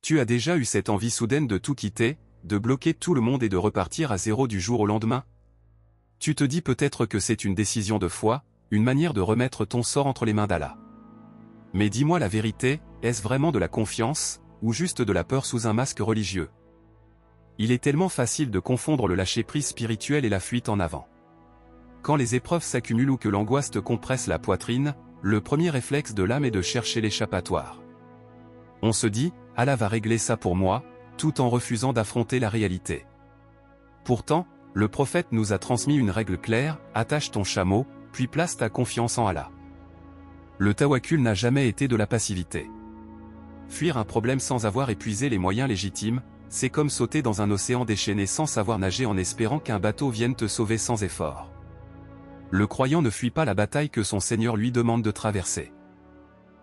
Tu as déjà eu cette envie soudaine de tout quitter, de bloquer tout le monde et de repartir à zéro du jour au lendemain? Tu te dis peut-être que c'est une décision de foi, une manière de remettre ton sort entre les mains d'Allah. Mais dis-moi la vérité, est-ce vraiment de la confiance, ou juste de la peur sous un masque religieux? Il est tellement facile de confondre le lâcher-prise spirituel et la fuite en avant. Quand les épreuves s'accumulent ou que l'angoisse te compresse la poitrine, le premier réflexe de l'âme est de chercher l'échappatoire. On se dit, Allah va régler ça pour moi, tout en refusant d'affronter la réalité. Pourtant, le prophète nous a transmis une règle claire, attache ton chameau, puis place ta confiance en Allah. Le tawakkul n'a jamais été de la passivité. Fuir un problème sans avoir épuisé les moyens légitimes, c'est comme sauter dans un océan déchaîné sans savoir nager en espérant qu'un bateau vienne te sauver sans effort. Le croyant ne fuit pas la bataille que son Seigneur lui demande de traverser.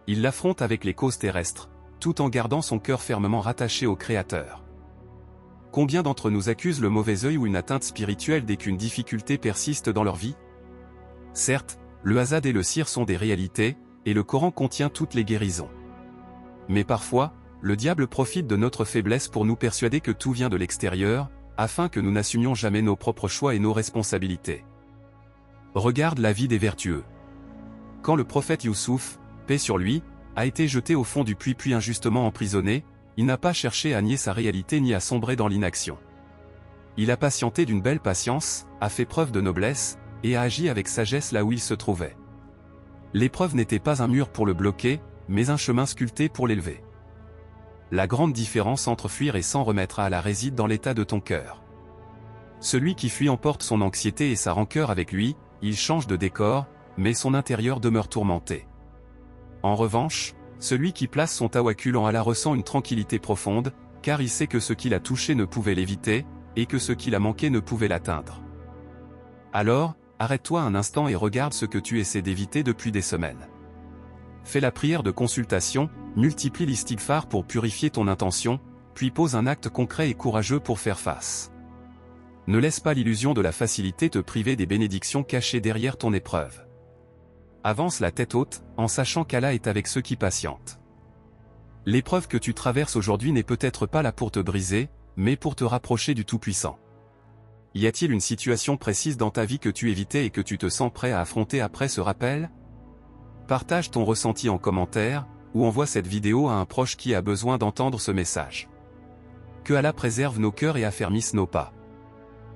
Il l'affronte avec les causes terrestres, tout en gardant son cœur fermement rattaché au Créateur. Combien d'entre nous accusent le mauvais œil ou une atteinte spirituelle dès qu'une difficulté persiste dans leur vie? Certes, le hasad et le sihir sont des réalités, et le Coran contient toutes les guérisons. Mais parfois, le diable profite de notre faiblesse pour nous persuader que tout vient de l'extérieur, afin que nous n'assumions jamais nos propres choix et nos responsabilités. Regarde la vie des vertueux. Quand le prophète Youssouf, paix sur lui, a été jeté au fond du puits puis injustement emprisonné, il n'a pas cherché à nier sa réalité ni à sombrer dans l'inaction. Il a patienté d'une belle patience, a fait preuve de noblesse, et a agi avec sagesse là où il se trouvait. L'épreuve n'était pas un mur pour le bloquer, mais un chemin sculpté pour l'élever. La grande différence entre fuir et s'en remettre à Allah réside dans l'état de ton cœur. Celui qui fuit emporte son anxiété et sa rancœur avec lui, il change de décor, mais son intérieur demeure tourmenté. En revanche, celui qui place son tawakkul en Allah ressent une tranquillité profonde, car il sait que ce qu'il a touché ne pouvait l'éviter, et que ce qu'il a manqué ne pouvait l'atteindre. Alors, arrête-toi un instant et regarde ce que tu essaies d'éviter depuis des semaines. Fais la prière de consultation, multiplie l'istighfar pour purifier ton intention, puis pose un acte concret et courageux pour faire face. Ne laisse pas l'illusion de la facilité te priver des bénédictions cachées derrière ton épreuve. Avance la tête haute, en sachant qu'Allah est avec ceux qui patientent. L'épreuve que tu traverses aujourd'hui n'est peut-être pas là pour te briser, mais pour te rapprocher du Tout-Puissant. Y a-t-il une situation précise dans ta vie que tu évitais et que tu te sens prêt à affronter après ce rappel? Partage ton ressenti en commentaire, ou envoie cette vidéo à un proche qui a besoin d'entendre ce message. Que Allah préserve nos cœurs et affermisse nos pas.